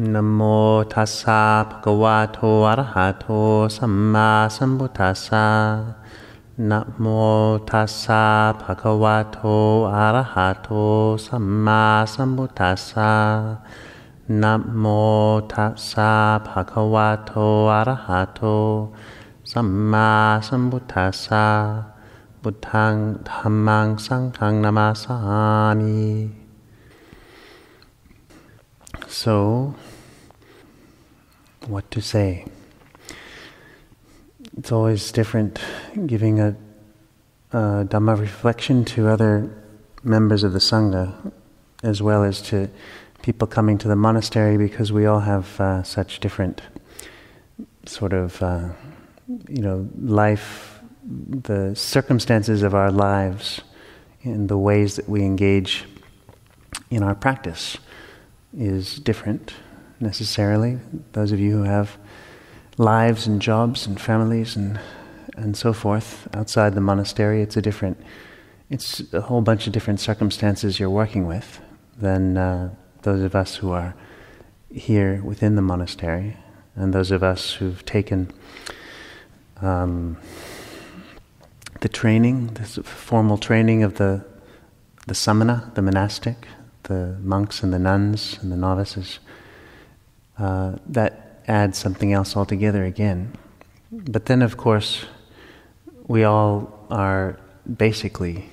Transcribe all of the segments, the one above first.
Namo tassa bhagavato arahato samma sambuddhassa. Namo tassa bhagavato arahato samma sambuddhassa. Namo tassa bhagavato arahato samma sambuddhassa. Buddhang dhammang sanghang namasami. So, what to say? It's always different giving a Dhamma reflection to other members of the Sangha, as well as to people coming to the monastery, because we all have such different sort of, life, the circumstances of our lives, and the ways that we engage in our practice is different necessarily. Those of you who have lives and jobs and families and so forth outside the monastery, it's a whole bunch of different circumstances you're working with than those of us who are here within the monastery, and those of us who've taken the training, this formal training of the samana, the monastic, the monks and the nuns and the novices, that adds something else altogether again. But then, of course, we all are basically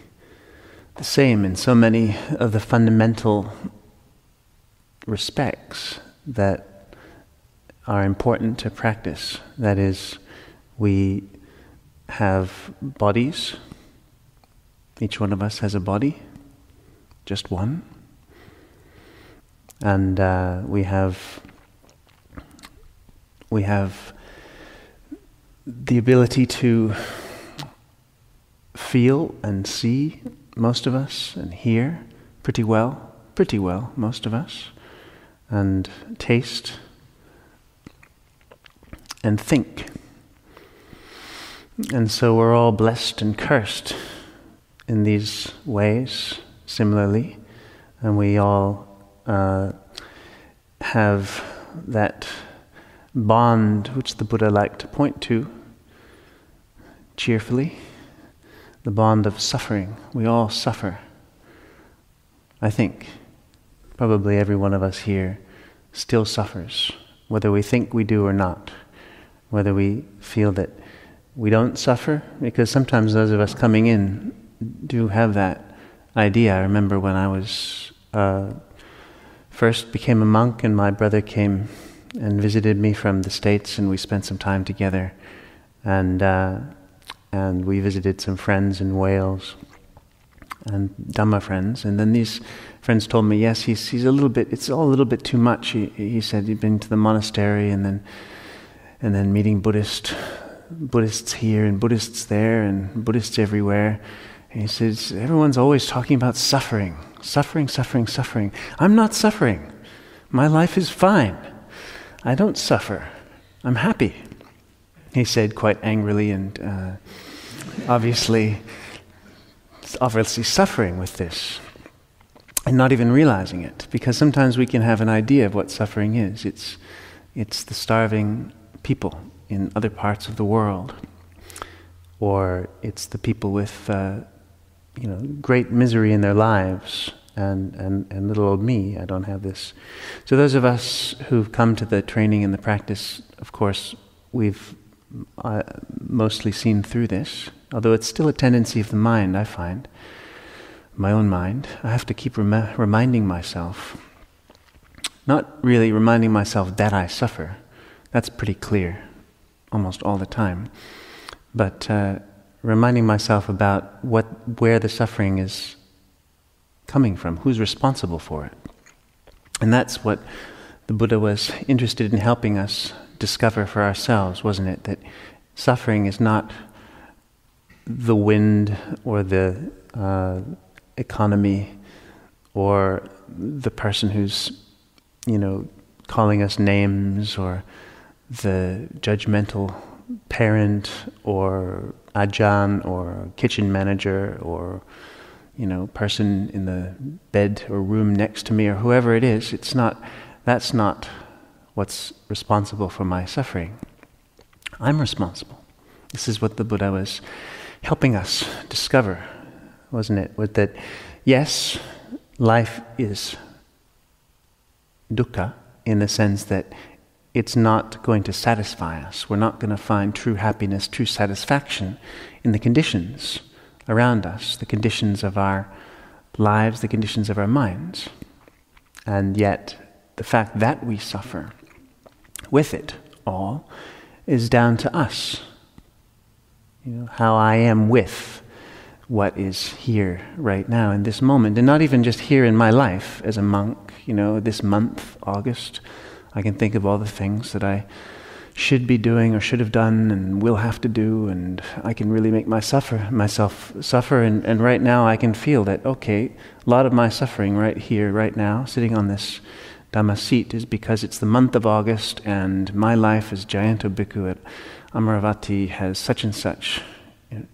the same in so many of the fundamental respects that are important to practice. That is, we have bodies. Each one of us has a body, just one. And we have the ability to feel and see, most of us, and hear pretty well, most of us, and taste and think. And so we're all blessed and cursed in these ways, similarly, and we all have that bond which the Buddha liked to point to cheerfully, the bond of suffering. We all suffer. I think probably every one of us here still suffers, whether we think we do or not, whether we feel that we don't suffer, because sometimes those of us coming in do have that idea. I remember when I was first became a monk, and my brother came and visited me from the States, and we spent some time together, and we visited some friends in Wales, and Dhamma friends, and then these friends told me, yes, he's it's all a little bit too much. He said he'd been to the monastery, and then meeting Buddhists here and Buddhists there and Buddhists everywhere. And he says, everyone's always talking about suffering. Suffering. I'm not suffering. My life is fine. I don't suffer. I'm happy. He said quite angrily, and obviously suffering with this and not even realizing it, because sometimes we can have an idea of what suffering is. It's the starving people in other parts of the world, or it's the people with great misery in their lives, and little old me, I don't have this. So those of us who've come to the training and the practice, of course, we've mostly seen through this, although it's still a tendency of the mind, I find, my own mind. I have to keep reminding myself, not really reminding myself that I suffer, that's pretty clear almost all the time, but reminding myself about where the suffering is coming from, who's responsible for it. And that's what the Buddha was interested in helping us discover for ourselves, wasn't it? That suffering is not the wind or the economy or the person who's, calling us names, or the judgmental parent or Ajahn or kitchen manager or person in the bed or room next to me, or whoever it is. That's not what's responsible for my suffering. I'm responsible. This is what the Buddha was helping us discover, wasn't it? With that, yes, life is dukkha in the sense that it's not going to satisfy us. We're not going to find true happiness, true satisfaction in the conditions around us, the conditions of our lives, the conditions of our minds. And yet, the fact that we suffer with it all is down to us. How I am with what is here right now in this moment, and not even just here in my life as a monk. This month, August, I can think of all the things that I should be doing or should have done and will have to do, and I can really make myself suffer. And right now I can feel that, okay, a lot of my suffering right here, right now, sitting on this Dhamma seat, is because it's the month of August and my life as Jayanto Bhikkhu at Amaravati has such and such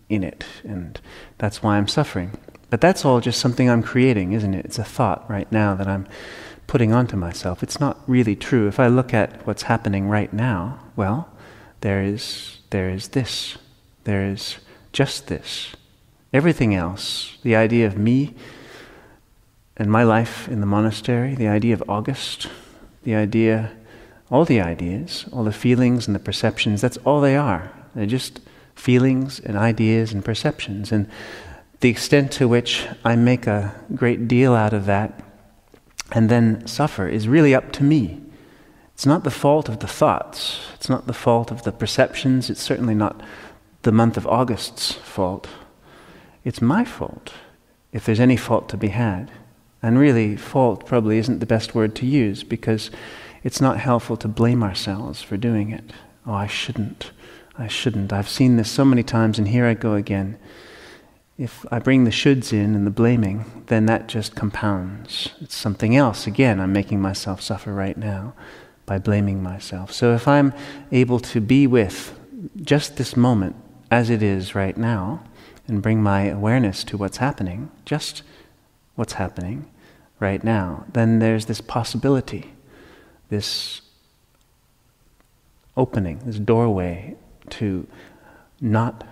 in it, and that's why I'm suffering. But that's all just something I'm creating, isn't it? It's a thought right now that I'm putting onto myself. It's not really true. If I look at what's happening right now, well, there is this. There is just this. Everything else, the idea of me and my life in the monastery, the idea of August, all the ideas, all the feelings and the perceptions, that's all they are. They're just feelings and ideas and perceptions. And the extent to which I make a great deal out of that and then suffer is really up to me. It's not the fault of the thoughts. It's not the fault of the perceptions. It's certainly not the month of August's fault. It's my fault, if there's any fault to be had. And really, fault probably isn't the best word to use, because it's not helpful to blame ourselves for doing it. Oh, I shouldn't. I've seen this so many times, and here I go again. If I bring the shoulds in and the blaming, then that just compounds. It's something else. Again, I'm making myself suffer right now by blaming myself. So if I'm able to be with just this moment as it is right now, and bring my awareness to what's happening, just what's happening right now, then there's this possibility, this opening, this doorway to not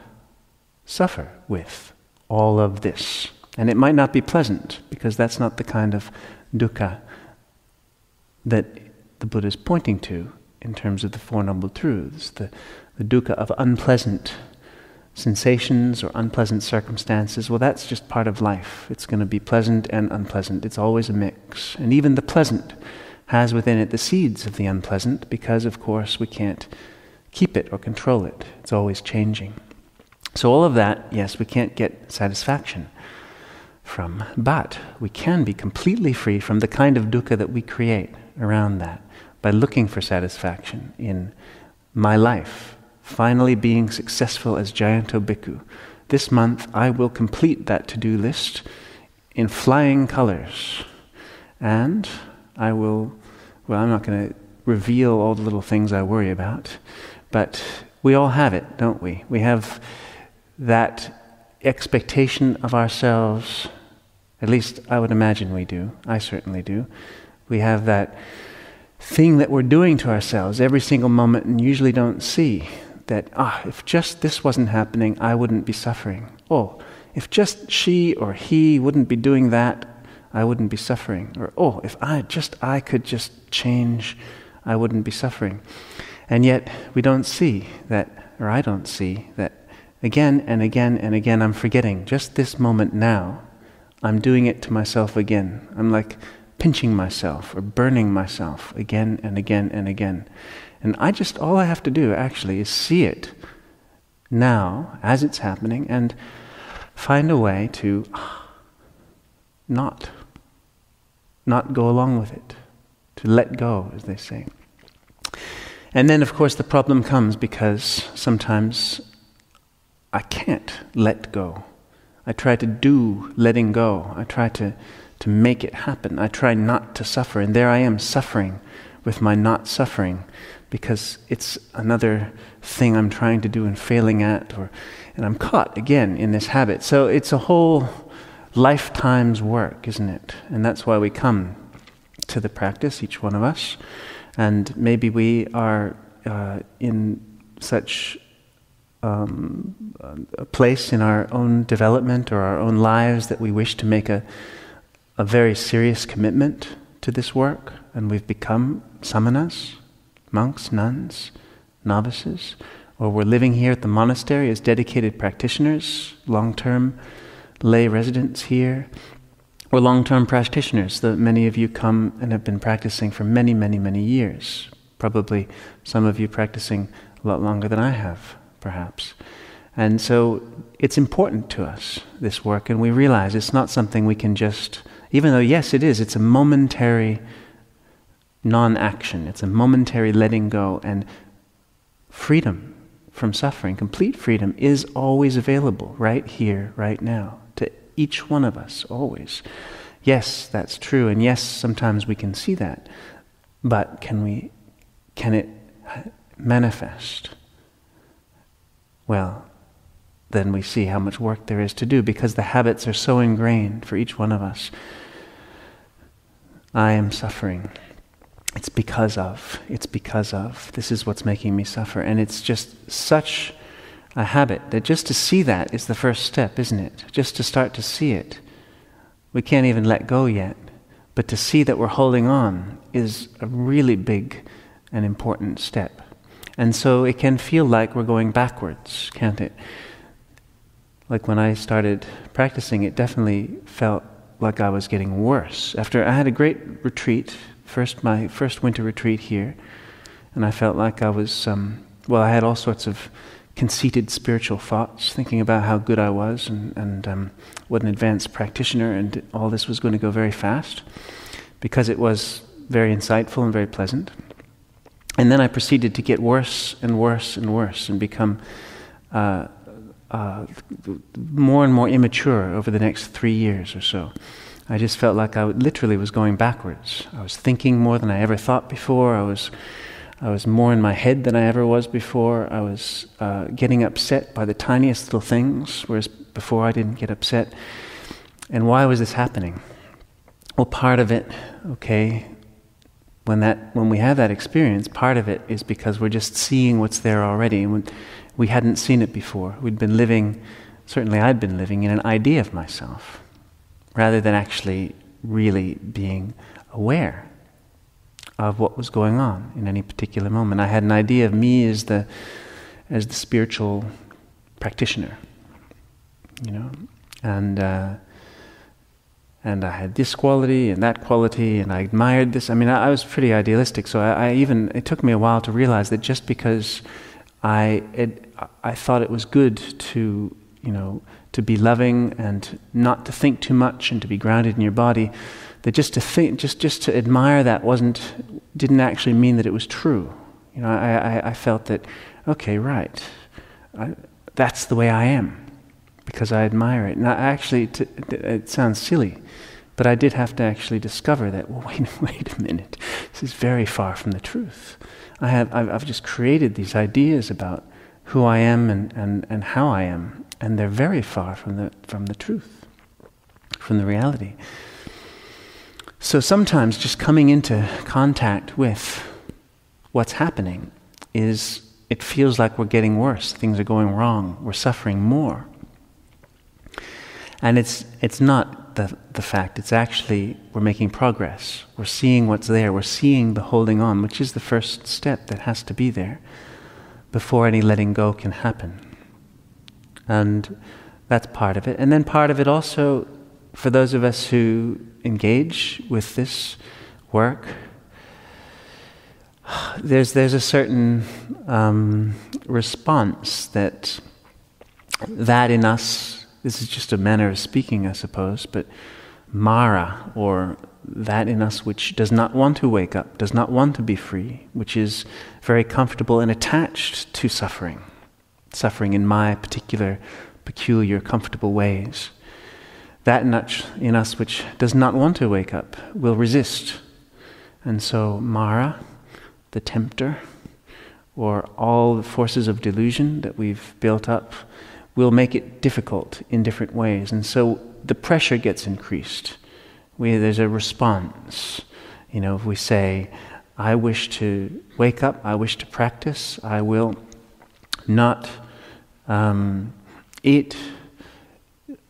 suffer with all of this. And it might not be pleasant, because that's not the kind of dukkha that the Buddha is pointing to in terms of the Four Noble Truths, the dukkha of unpleasant sensations or unpleasant circumstances. Well, that's just part of life. It's going to be pleasant and unpleasant. It's always a mix. And even the pleasant has within it the seeds of the unpleasant, because, of course, we can't keep it or control it. It's always changing. So all of that, yes, we can't get satisfaction from, but we can be completely free from the kind of dukkha that we create around that by looking for satisfaction in my life, finally being successful as Jayanto Bhikkhu. This month I will complete that to-do list in flying colors, and I will, I'm not going to reveal all the little things I worry about, but we all have it, don't we? We have that expectation of ourselves, at least I would imagine we do, I certainly do. We have that thing that we're doing to ourselves every single moment and usually don't see that, if just this wasn't happening, I wouldn't be suffering. Oh, if just she or he wouldn't be doing that, I wouldn't be suffering. Or, if I could just change, I wouldn't be suffering. And yet, we don't see that, or I don't see that again and again and again I'm forgetting just this moment now. I'm doing it to myself again. I'm like pinching myself or burning myself again and again and again. And all I have to do actually is see it now as it's happening and find a way to not go along with it, to let go, as they say. And then, of course, the problem comes because sometimes I can't let go. I try to do letting go. I try to make it happen. I try not to suffer. And there I am suffering with my not suffering because it's another thing I'm trying to do and failing at. And I'm caught again in this habit. So it's a whole lifetime's work, isn't it? And that's why we come to the practice, each one of us. And maybe we are in such a place in our own development or our own lives that we wish to make a very serious commitment to this work, and we've become samanas, monks, nuns, novices, or we're living here at the monastery as dedicated practitioners, long-term lay residents here, or long-term practitioners. Many of you come and have been practicing for many, many, many years. Probably some of you practicing a lot longer than I have, perhaps. And so it's important to us, this work, and we realize it's not something we can just, even though yes it is, it's a momentary non-action, it's a momentary letting go, and freedom from suffering, complete freedom, is always available right here, right now, to each one of us, always. Yes, that's true, and yes, sometimes we can see that, but can it manifest? Well, then we see how much work there is to do, because the habits are so ingrained for each one of us. I am suffering. It's because of, this is what's making me suffer. And it's just such a habit that just to see that is the first step, isn't it? Just to start to see it. We can't even let go yet, but to see that we're holding on is a really big and important step. And so it can feel like we're going backwards, can't it? Like when I started practicing, it definitely felt like I was getting worse. After I had a great retreat, my first winter retreat here, and I felt like I was, I had all sorts of conceited spiritual thoughts, thinking about how good I was and what an advanced practitioner, and all this was going to go very fast, because it was very insightful and very pleasant. And then I proceeded to get worse and worse and worse, and become more and more immature over the next 3 years or so. I just felt like I literally was going backwards. I was thinking more than I ever thought before. I was more in my head than I ever was before. I was getting upset by the tiniest little things, whereas before I didn't get upset. And why was this happening? Well, part of it, when we have that experience, part of it is because we're just seeing what's there already. And we hadn't seen it before. We'd been living, certainly I'd been living in an idea of myself, rather than actually really being aware of what was going on in any particular moment. I had an idea of me as the spiritual practitioner, and I had this quality and that quality, and I admired this. I mean, I was pretty idealistic, so it took me a while to realize that just because I thought it was good to be loving and not to think too much and to be grounded in your body, that just to admire that didn't actually mean that it was true. I felt that, that's the way I am, because I admire it. And it sounds silly, but I did have to actually discover that, wait a minute, this is very far from the truth. I've just created these ideas about who I am and how I am, and they're very far from the truth, from the reality. So sometimes just coming into contact with what's happening it feels like we're getting worse, things are going wrong, we're suffering more. And it's not the fact, it's actually we're making progress, we're seeing what's there, we're seeing the holding on, which is the first step that has to be there before any letting go can happen. And that's part of it. And then part of it also, for those of us who engage with this work, there's a certain response that in us, this is just a manner of speaking, I suppose, but Mara, or that in us which does not want to wake up, does not want to be free, which is very comfortable and attached to suffering in my particular, peculiar, comfortable ways. That in us which does not want to wake up will resist. And so Mara, the tempter, or all the forces of delusion that we've built up, will make it difficult in different ways. And so the pressure gets increased. There's a response. If we say, I wish to wake up, I wish to practice, I will not eat,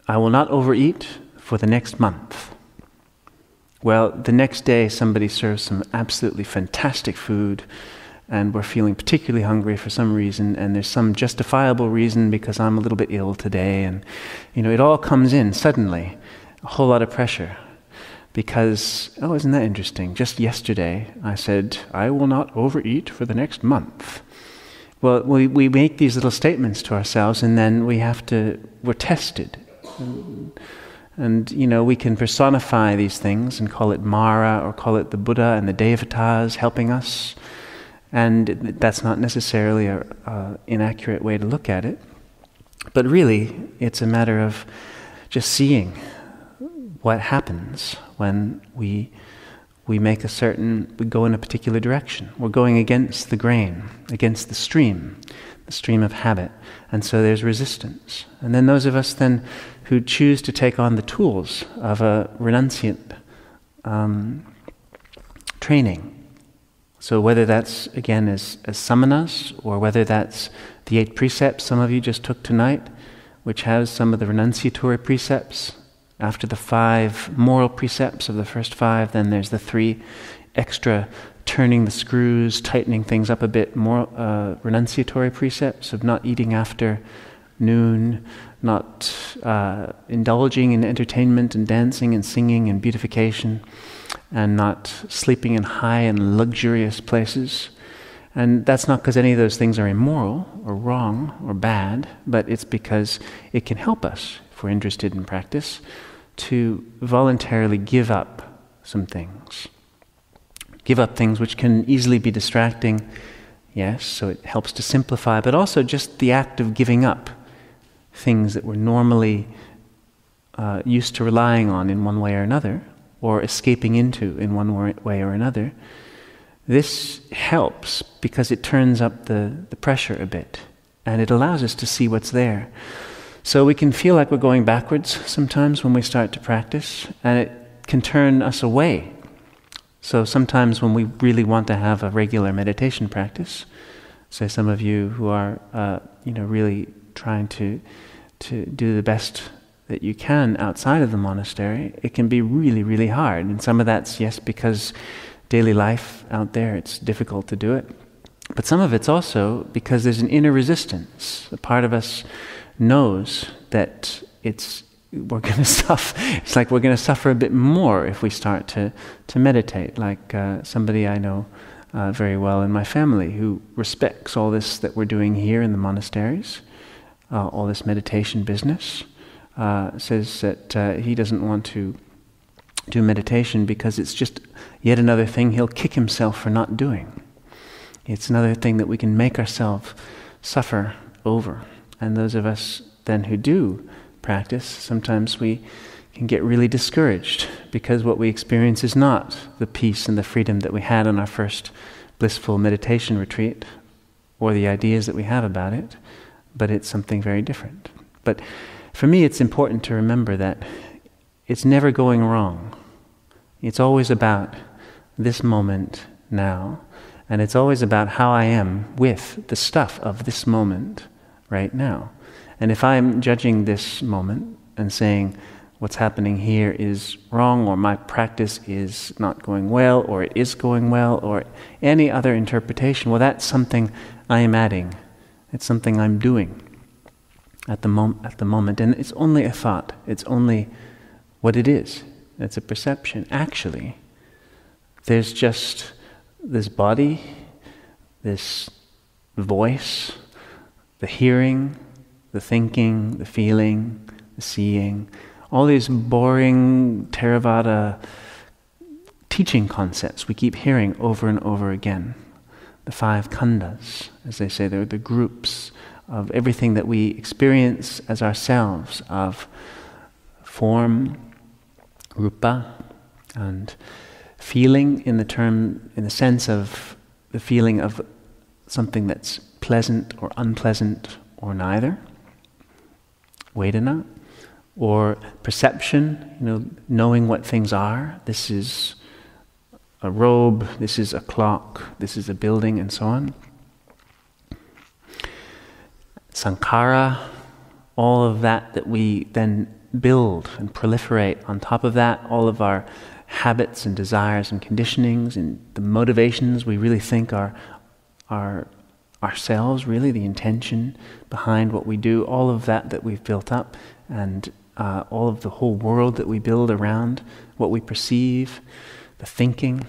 I will not overeat for the next month. Well, the next day somebody serves some absolutely fantastic food, and we're feeling particularly hungry for some reason, and there's some justifiable reason because I'm a little bit ill today, and it all comes in suddenly, a whole lot of pressure. Because, isn't that interesting? Just yesterday I said, I will not overeat for the next month. Well, we make these little statements to ourselves, and then we're tested. And we can personify these things and call it Mara, or call it the Buddha and the Devatas helping us. And that's not necessarily an inaccurate way to look at it. But really, it's a matter of just seeing what happens when we go in a particular direction. We're going against the grain, against the stream of habit. And so there's resistance. And then those of us then who choose to take on the tools of a renunciant training. So whether that's, again, as samanas, or whether that's the 8 precepts some of you just took tonight, which has some of the renunciatory precepts. After the 5 moral precepts of the first 5, then there's the 3 extra turning the screws, tightening things up a bit, more renunciatory precepts of not eating after noon, not indulging in entertainment and dancing and singing and beautification, and not sleeping in high and luxurious places. And that's not because any of those things are immoral or wrong or bad, but it's because it can help us, if we're interested in practice, to voluntarily give up some things. Give up things which can easily be distracting, yes, so it helps to simplify, but also just the act of giving up things that we're normally used to relying on in one way or another, or escaping into in one way or another. This helps because it turns up the pressure a bit, and it allows us to see what's there. So we can feel like we're going backwards sometimes when we start to practice, and it can turn us away. So sometimes when we really want to have a regular meditation practice, say some of you who are really trying to do the best that you can outside of the monastery, it can be really, really hard. And some of that's, yes, because daily life out there, it's difficult to do it. But some of it's also because there's an inner resistance. A part of us knows that we're going to suffer. It's like we're going to suffer a bit more if we start to meditate. Like somebody I know very well in my family who respects all this that we're doing here in the monasteries, all this meditation business, says that he doesn't want to do meditation because it's just yet another thing he'll kick himself for not doing. It's another thing that we can make ourselves suffer over. And those of us then who do practice, sometimes we can get really discouraged because what we experience is not the peace and the freedom that we had on our first blissful meditation retreat, or the ideas that we have about it, but it's something very different. But for me, it's important to remember that it's never going wrong. It's always about this moment now, and it's always about how I am with the stuff of this moment right now. And if I'm judging this moment and saying what's happening here is wrong, or my practice is not going well, or it is going well, or any other interpretation, well, that's something I am adding. It's something I'm doing at the moment. And it's only a thought. It's only what it is. It's a perception. Actually, there's just this body, this voice, the hearing, the thinking, the feeling, the seeing, all these boring Theravada teaching concepts we keep hearing over and over again. The 5 khandhas, as they say, they're the groups of everything that we experience as ourselves, of form, rupa, and feeling in the sense of the feeling of something that's pleasant or unpleasant or neither, vedana, or perception, knowing what things are. This is a robe, this is a clock, this is a building, and so on. Sankhara, all of that we then build and proliferate on top of that, all of our habits and desires and conditionings and the motivations we really think are ourselves, really the intention behind what we do, all of that we've built up, and all of the whole world that we build around what we perceive, the thinking,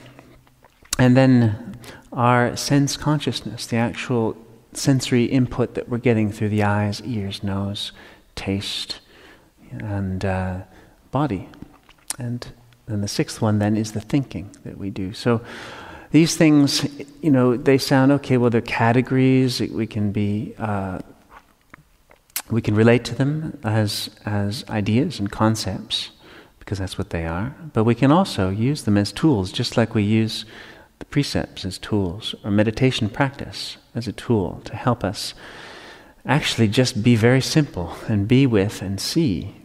and then our sense consciousness, the actual sensory input that we're getting through the eyes, ears, nose, taste, and body. And then the sixth one then is the thinking that we do. So these things, they sound okay. Well, they're categories. We can relate to them as ideas and concepts, because that's what they are. But we can also use them as tools, just like we use the precepts as tools, or meditation practice as a tool to help us actually just be very simple and be with and see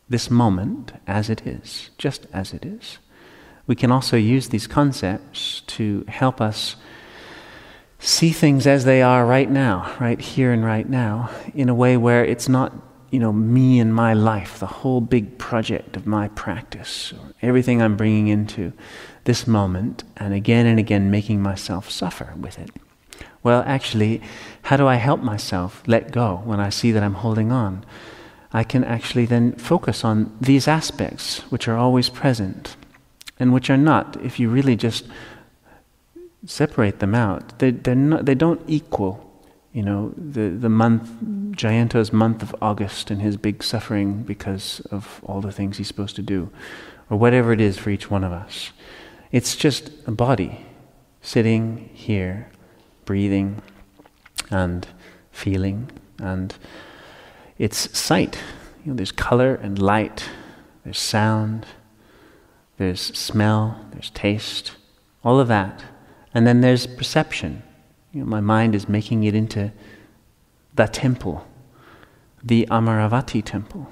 this moment as it is, just as it is. We can also use these concepts to help us see things as they are right now, right here and right now, in a way where it's not, me and my life, the whole big project of my practice, or everything I'm bringing into this moment, and again making myself suffer with it. Well, actually, how do I help myself let go when I see that I'm holding on? I can actually then focus on these aspects which are always present, and which are not, if you really just separate them out, they don't equal, the month, Jayanto's month of August and his big suffering because of all the things he's supposed to do, or whatever it is for each one of us. It's just a body sitting here, breathing and feeling, and it's sight. There's color and light, there's sound, there's smell, there's taste, all of that. And then there's perception. My mind is making it into the temple, the Amaravati temple.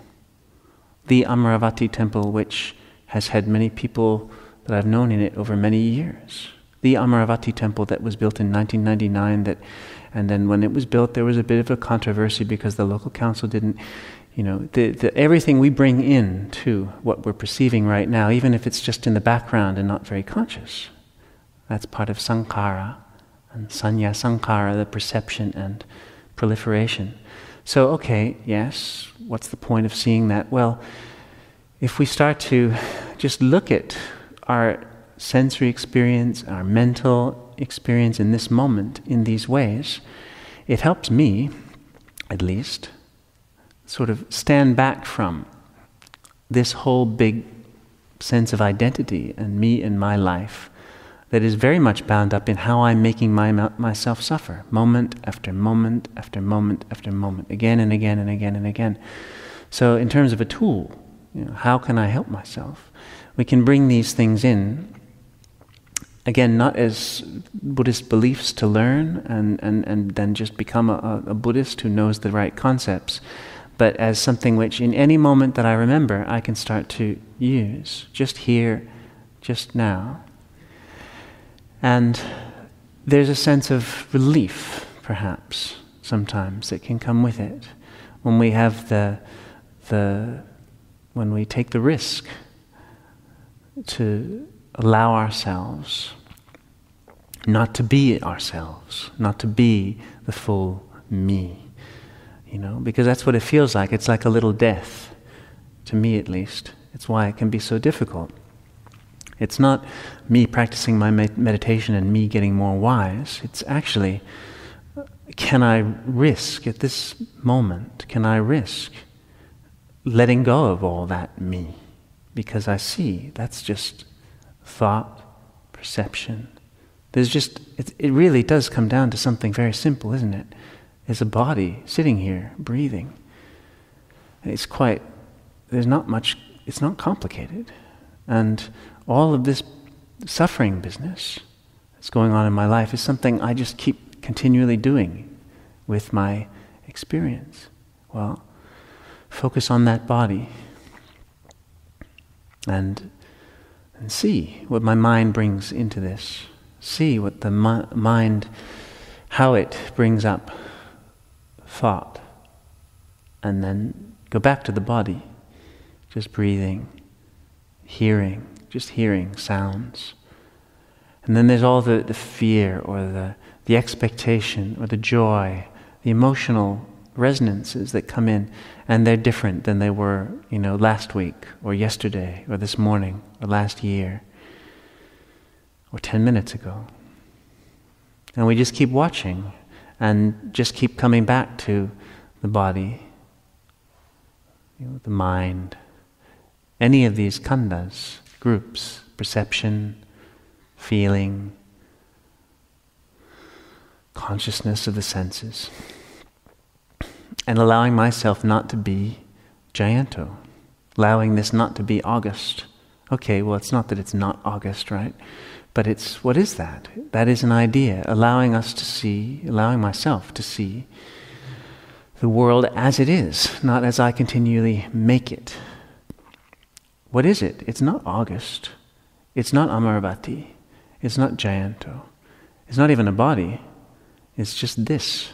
The Amaravati temple, which has had many people that I've known in it over many years. The Amaravati temple that was built in 1999, and then when it was built there was a bit of a controversy because the local council didn't, everything we bring in to what we're perceiving right now, even if it's just in the background and not very conscious, that's part of sankhara, and sanya sankhara, the perception and proliferation. So, okay, yes, what's the point of seeing that? Well, if we start to just look at our sensory experience, our mental experience in this moment in these ways, it helps me, at least, sort of stand back from this whole big sense of identity and me and my life that is very much bound up in how I'm making myself suffer, moment after moment after moment after moment, again and again and again and again. So in terms of a tool, how can I help myself? We can bring these things in, again, not as Buddhist beliefs to learn and then just become a Buddhist who knows the right concepts, but as something which in any moment that I remember, I can start to use, just here, just now. And there's a sense of relief, perhaps, sometimes, that can come with it when we have when we take the risk to allow ourselves not to be ourselves, not to be the full me, because that's what it feels like. It's like a little death, to me at least. It's why it can be so difficult. It's not me practicing my meditation and me getting more wise. It's actually, can I risk at this moment, can I risk letting go of all that me? Because I see that's just thought, perception. There's just, it really does come down to something very simple, isn't it? It's a body sitting here, breathing. It's not complicated. And all of this suffering business that's going on in my life is something I just keep continually doing with my experience. Well, focus on that body and And see what my mind brings into this. See what the mind, how it brings up thought. And then go back to the body. Just breathing, hearing, just hearing sounds. And then there's all the fear or the expectation or the joy, the emotional resonances that come in, and they're different than they were, last week or yesterday or this morning or last year or 10 minutes ago. And we just keep watching and just keep coming back to the body, the mind, any of these khandhas, groups, perception, feeling, consciousness of the senses. And allowing myself not to be Jayanto. Allowing this not to be August. Okay, well, it's not that it's not August, right? But it's, what is that? That is an idea. Allowing myself to see the world as it is, not as I continually make it. What is it? It's not August. It's not Amaravati. It's not Jayanto. It's not even a body. It's just this.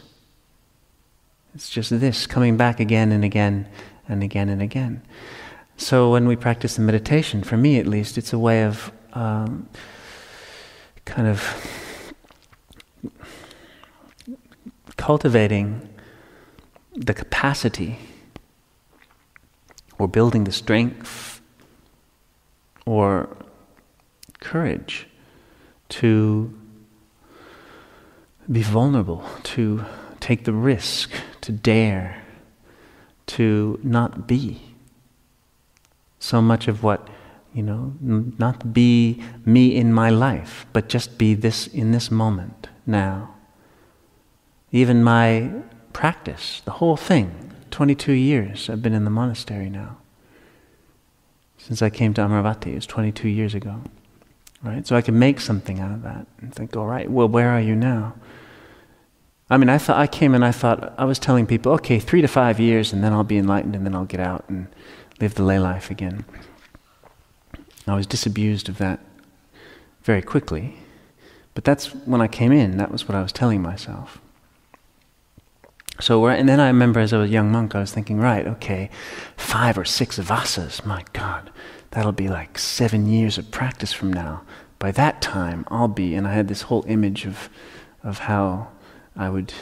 It's just this, coming back again and again and again and again. So when we practice the meditation, for me at least, it's a way of kind of cultivating the capacity or building the strength or courage to be vulnerable, to take the risk, to dare, to not be so much of what, not be me in my life, but just be this in this moment, now. Even my practice, the whole thing, 22 years I've been in the monastery now. Since I came to Amaravati, it was 22 years ago. Right? So I can make something out of that and think, all right, well, where are you now? I mean, I was telling people, okay, 3 to 5 years and then I'll be enlightened and then I'll get out and live the lay life again. I was disabused of that very quickly. But that's when I came in, that was what I was telling myself. And then I remember as I was a young monk, I was thinking, right, okay, 5 or 6 vasas, my God, that'll be like 7 years of practice from now. By that time, I'll be, and I had this whole image of how I would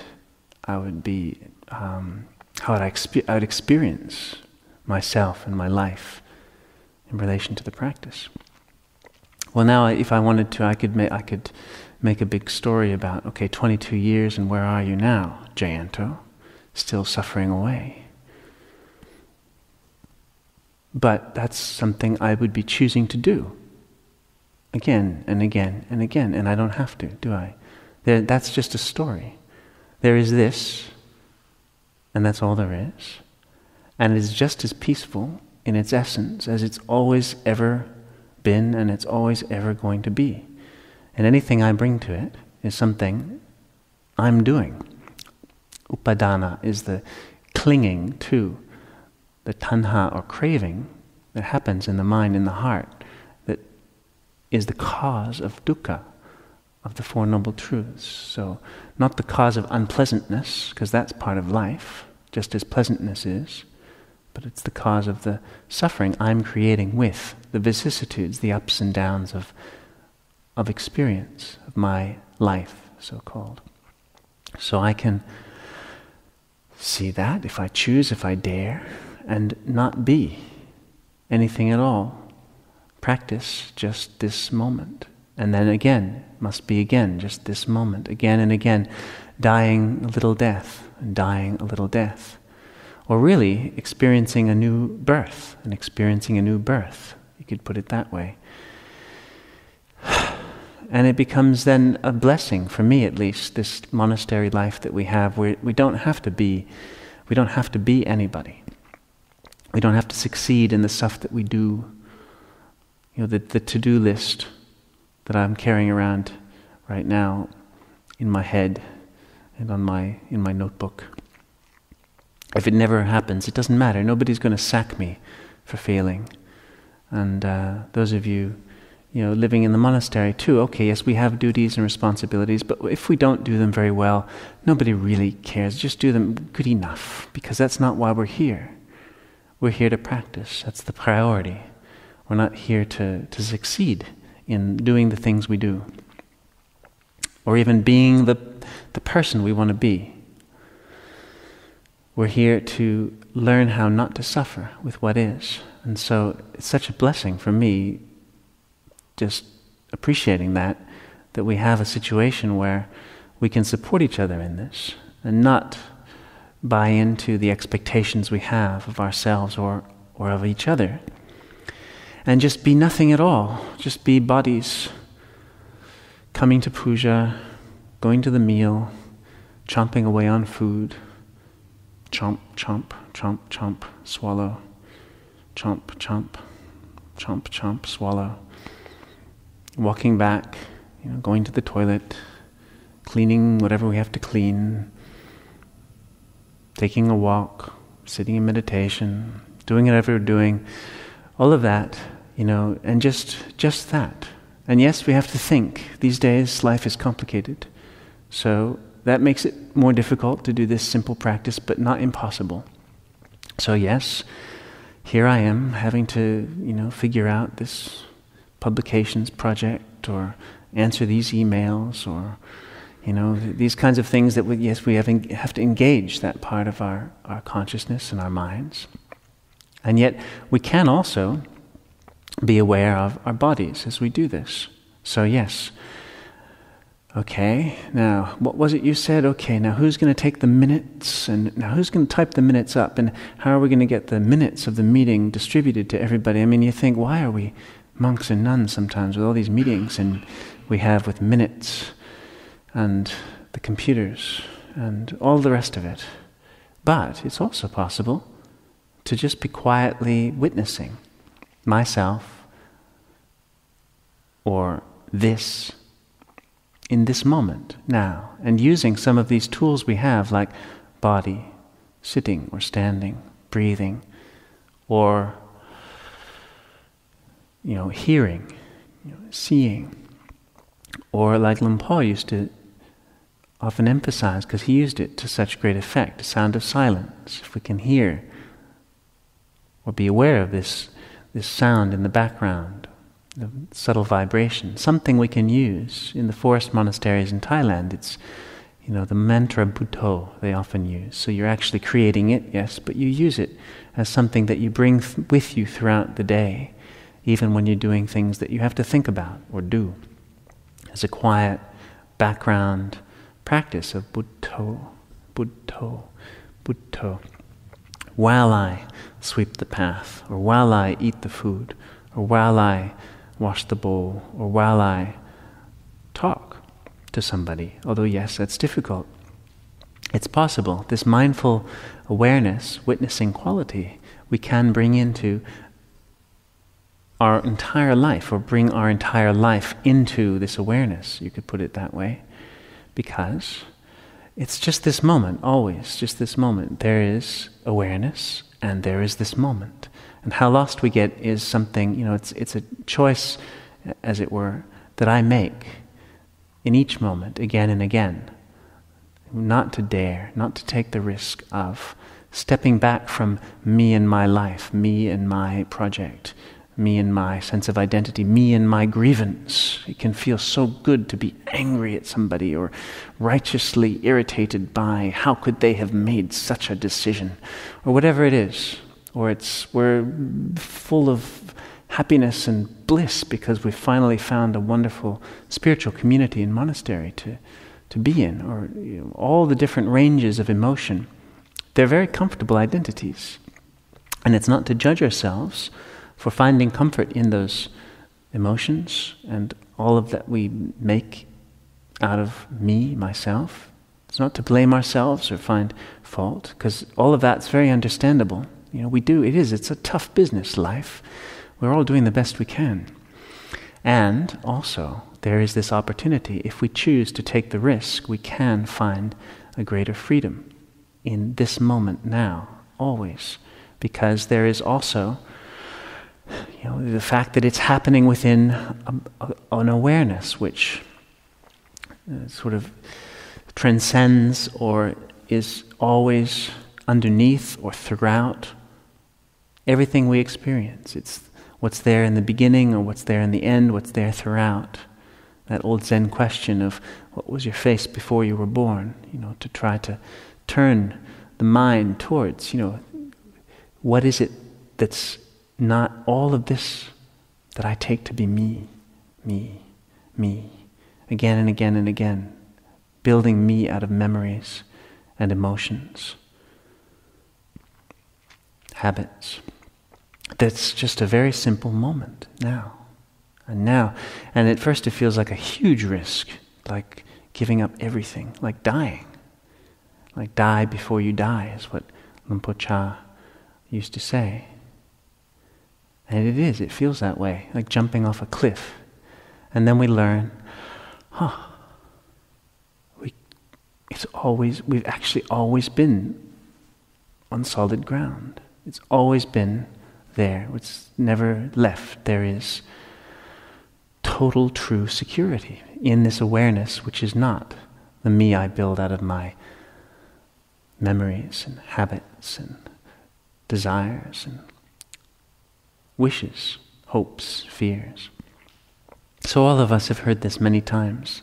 be, how I would experience myself and my life in relation to the practice. Well, now, if I wanted to, I could make a big story about, okay, 22 years, and where are you now, Jayanto? Still suffering away. But that's something I would be choosing to do again and again and again, and I don't have to, do I? That's just a story. There is this, and that's all there is. And it is just as peaceful in its essence as it's always ever been and it's always ever going to be. And anything I bring to it is something I'm doing. Upadana is the clinging to the tanha or craving that happens in the mind, in the heart, that is the cause of dukkha, of the Four Noble Truths. So, not the cause of unpleasantness, because that's part of life, just as pleasantness is, but it's the cause of the suffering I'm creating with the vicissitudes, the ups and downs of experience, of my life, so-called. So I can see that if I choose, if I dare, and not be anything at all. Practice just this moment. And then again, must be again, just this moment, again and again, dying a little death, and dying a little death. Or really, experiencing a new birth, and experiencing a new birth. You could put it that way. And it becomes then a blessing, for me at least, this monastery life that we have, where we don't have to be anybody. We don't have to succeed in the stuff that we do. The to-do list that I'm carrying around right now in my head and in my notebook. If it never happens, it doesn't matter. Nobody's going to sack me for failing. And those of you living in the monastery too. Okay, yes, we have duties and responsibilities, but if we don't do them very well, nobody really cares. Just do them good enough, because that's not why we're here. We're here to practice. That's the priority. We're not here to succeed in doing the things we do, or even being the person we want to be. We're here to learn how not to suffer with what is. And so it's such a blessing for me, just appreciating that we have a situation where we can support each other in this and not buy into the expectations we have of ourselves or of each other, and just be nothing at all. Just be bodies coming to puja, going to the meal, chomping away on food, chomp, chomp, chomp, chomp, swallow, chomp, chomp, chomp, chomp, swallow, walking back, going to the toilet, cleaning whatever we have to clean, taking a walk, sitting in meditation, doing whatever we're doing, all of that, and just that. And yes, we have to think. These days, life is complicated. So that makes it more difficult to do this simple practice, but not impossible. So yes, here I am having to, figure out this publications project, or answer these emails, or these kinds of things that we have to engage that part of our consciousness and our minds. And yet we can also be aware of our bodies as we do this. So yes, okay, now what was it you said? Okay, now who's going to take the minutes, and now who's going to type the minutes up, and how are we going to get the minutes of the meeting distributed to everybody? I mean, you think, why are we monks and nuns sometimes with all these meetings and we have with minutes and the computers and all the rest of it? But it's also possible to just be quietly witnessing myself or this in this moment now, and using some of these tools we have, like body, sitting or standing, breathing, or hearing, seeing, or like Lumpur used to often emphasize, because he used it to such great effect, the sound of silence. If we can hear or be aware of this sound in the background, the subtle vibration, something we can use in the forest monasteries in Thailand. It's the mantra Buddho they often use. So you're actually creating it, yes, but you use it as something that you bring with you throughout the day, even when you're doing things that you have to think about or do, as a quiet background practice of Buddho, Buddho, Buddho, while I sweep the path, or while I eat the food, or while I wash the bowl, or while I talk to somebody. Although yes, that's difficult. It's possible. This mindful awareness, witnessing quality, we can bring into our entire life, or bring our entire life into this awareness, you could put it that way, because it's just this moment, always just this moment. There is awareness and there is this moment. And how lost we get is something, it's a choice, as it were, that I make in each moment, again and again, not to dare, not to take the risk of stepping back from me and my life, me and my project, me and my sense of identity, me and my grievance. It can feel so good to be angry at somebody, or righteously irritated by how could they have made such a decision, or whatever it is. Or we're full of happiness and bliss because we've finally found a wonderful spiritual community and monastery to be in, or all the different ranges of emotion. They're very comfortable identities. And it's not to judge ourselves for finding comfort in those emotions and all of that we make out of me, myself. It's not to blame ourselves or find fault, because all of that's very understandable. It's a tough business, life. We're all doing the best we can. And also, there is this opportunity. If we choose to take the risk, we can find a greater freedom in this moment now, always. Because there is also, the fact that it's happening within an awareness which sort of transcends or is always underneath or throughout everything we experience. It's what's there in the beginning or what's there in the end, what's there throughout. That old Zen question of what was your face before you were born, to try to turn the mind towards, what is it that's not all of this that I take to be me, again and again and again, building me out of memories and emotions, habits. That's just a very simple moment now. And at first it feels like a huge risk, like giving up everything, like dying. Like die before you die is what Lumpur Cha used to say. And it feels that way, like jumping off a cliff. And then we learn, we've actually always been on solid ground. It's always been there. It's never left. There is total true security in this awareness, which is not the me I build out of my memories and habits and desires and wishes, hopes, fears. So all of us have heard this many times.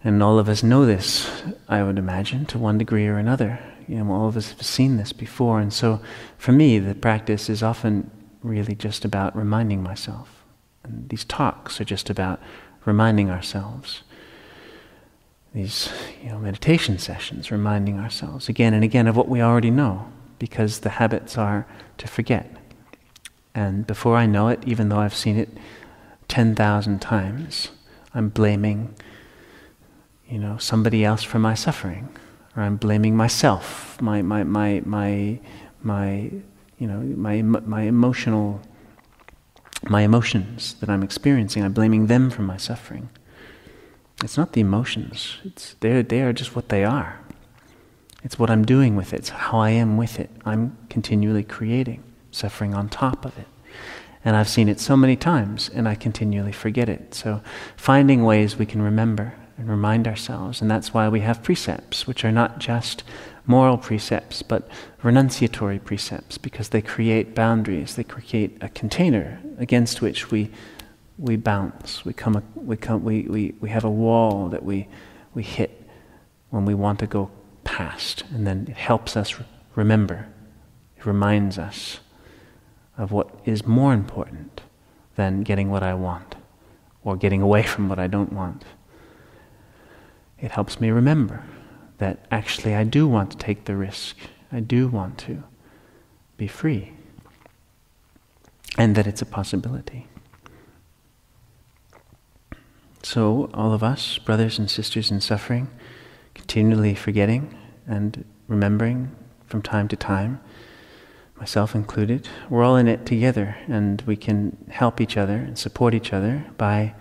And all of us know this, I would imagine, to one degree or another. All of us have seen this before. And so for me, the practice is often really just about reminding myself. And these talks are just about reminding ourselves. These meditation sessions, reminding ourselves again and again of what we already know, because the habits are to forget. And before I know it, even though I've seen it 10,000 times, I'm blaming somebody else for my suffering, or I'm blaming myself, my emotions that I'm experiencing. I'm blaming them for my suffering. It's not the emotions. They are just what they are. It's what I'm doing with it. It's how I am with it. I'm continually creating suffering on top of it. And I've seen it so many times, and I continually forget it. So finding ways we can remember and remind ourselves, and that's why we have precepts, which are not just moral precepts, but renunciatory precepts, because they create boundaries, they create a container against which we bounce. We have a wall that we hit when we want to go past, and then it helps us remember. It reminds us of what is more important than getting what I want or getting away from what I don't want. It helps me remember that actually I do want to take the risk. I do want to be free. And that it's a possibility. So all of us, brothers and sisters in suffering, continually forgetting and remembering from time to time, myself included, we're all in it together, and we can help each other and support each other by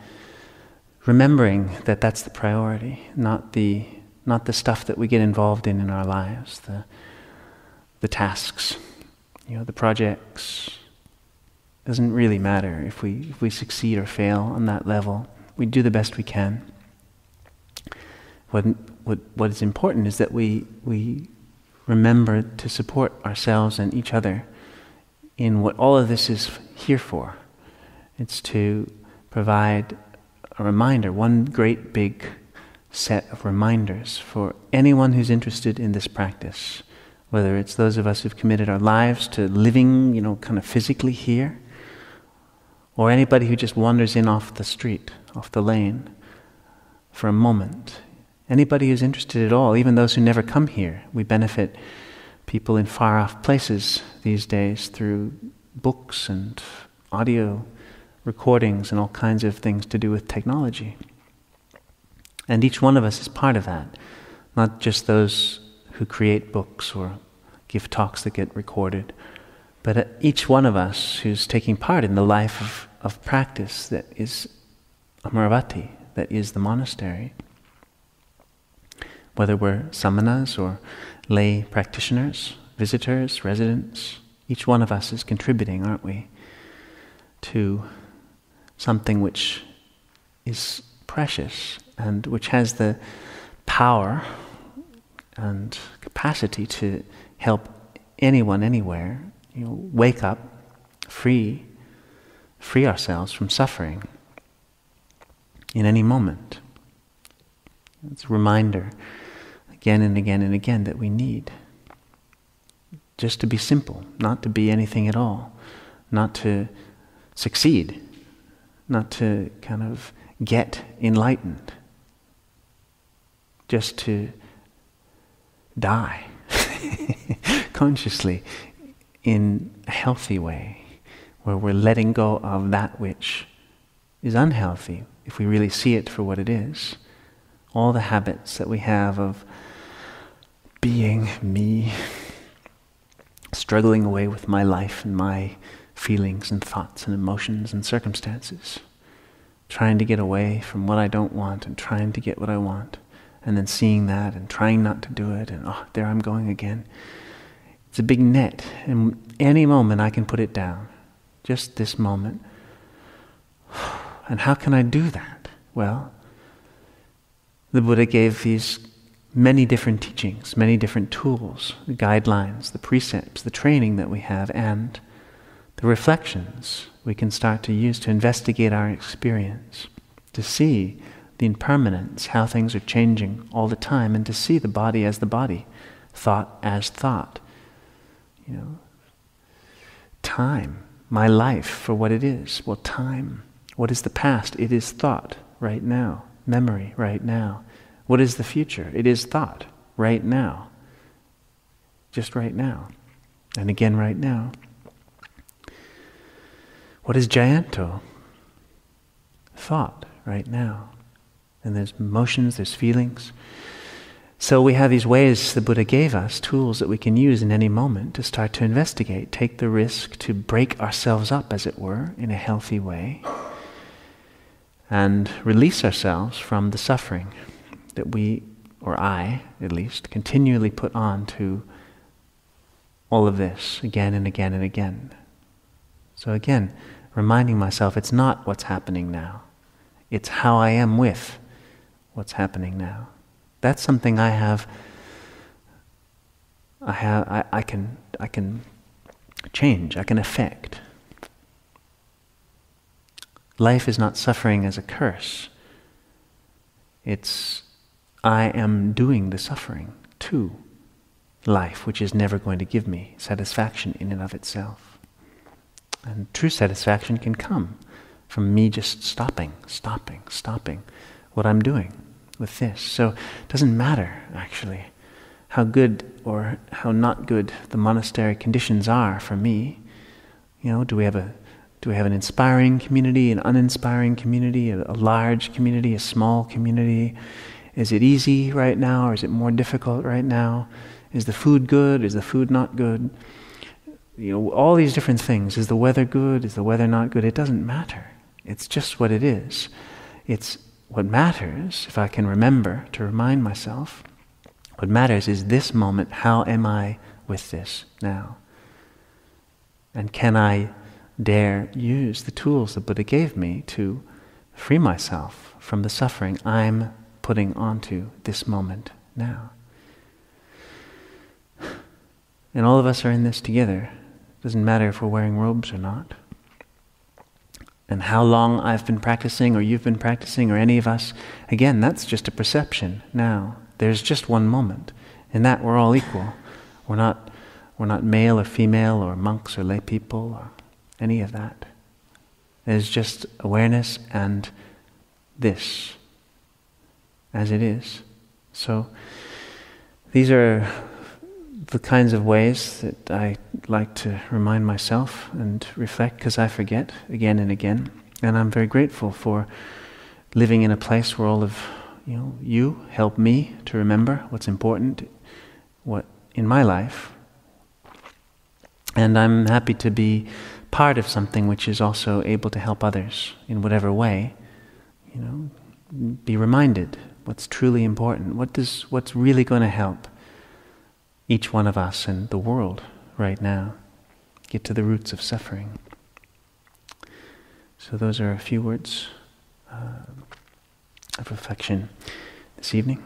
remembering that that's the priority, not the stuff that we get involved in our lives, the tasks, the projects. It doesn't really matter if we succeed or fail on that level. We do the best we can. What is important is that we remember to support ourselves and each other in what all of this is here for. It's to provide a reminder, one great big set of reminders for anyone who's interested in this practice, whether it's those of us who've committed our lives to living, kind of physically here, or anybody who just wanders in off the street, off the lane, for a moment. Anybody who's interested at all, even those who never come here. We benefit people in far-off places these days through books and audio recordings and all kinds of things to do with technology. And each one of us is part of that, not just those who create books or give talks that get recorded, but each one of us who's taking part in the life of practice that is Amaravati, that is the monastery. Whether we're samanas or lay practitioners, visitors, residents, each one of us is contributing, aren't we? to something which is precious and which has the power and capacity to help anyone, anywhere, wake up, free ourselves from suffering in any moment. It's a reminder again and again and again that we need just to be simple, not to be anything at all, not to succeed, not to kind of get enlightened, just to die consciously in a healthy way, where we're letting go of that which is unhealthy, if we really see it for what it is. All the habits that we have of being me, struggling away with my life and my feelings and thoughts and emotions and circumstances, trying to get away from what I don't want and trying to get what I want, and then seeing that and trying not to do it, and there I'm going again. It's a big net, and any moment I can put it down, just this moment. And how can I do that? Well, the Buddha gave these many different teachings, many different tools, the guidelines, the precepts, the training that we have, and the reflections we can start to use to investigate our experience, to see the impermanence, how things are changing all the time, and to see the body as the body, thought as thought. Time, my life for what it is. Well, time, what is the past? It is thought right now. Memory right now. What is the future? It is thought right now. Just right now. And again right now. What is Jayanto? Thought right now. And there's emotions, there's feelings. So we have these ways the Buddha gave us, tools that we can use in any moment to start to investigate, take the risk to break ourselves up, as it were, in a healthy way, and release ourselves from the suffering that we, or I at least, continually put on to all of this again and again and again. So again, reminding myself it's not what's happening now. It's how I am with what's happening now. That's something I can change, I can affect. Life is not suffering as a curse. It's I am doing the suffering to life, which is never going to give me satisfaction in and of itself. And true satisfaction can come from me just stopping what I'm doing with this. So it doesn't matter, actually, how good or how not good the monastery conditions are for me. Do we have an inspiring community, an uninspiring community, a large community, a small community? Is it easy right now, or is it more difficult right now? Is the food good? Is the food not good? All these different things. Is the weather good? Is the weather not good? It doesn't matter. It's just what it is. It's what matters, if I can remember to remind myself, what matters is this moment. How am I with this now? And can I dare use the tools the Buddha gave me to free myself from the suffering I'm putting onto this moment now? And all of us are in this together. It doesn't matter if we're wearing robes or not. And how long I've been practicing, or you've been practicing, or any of us, again, that's just a perception now. There's just one moment. In that we're all equal. We're not male or female, or monks or lay people, or any of that. There's just awareness and this, as it is. So these are the kinds of ways that I like to remind myself and reflect, because I forget again and again. And I'm very grateful for living in a place where all of you help me to remember what's important, what in my life. And I'm happy to be part of something which is also able to help others in whatever way. Be reminded what's truly important. What's really going to help each one of us and the world right now get to the roots of suffering. So those are a few words of reflection this evening.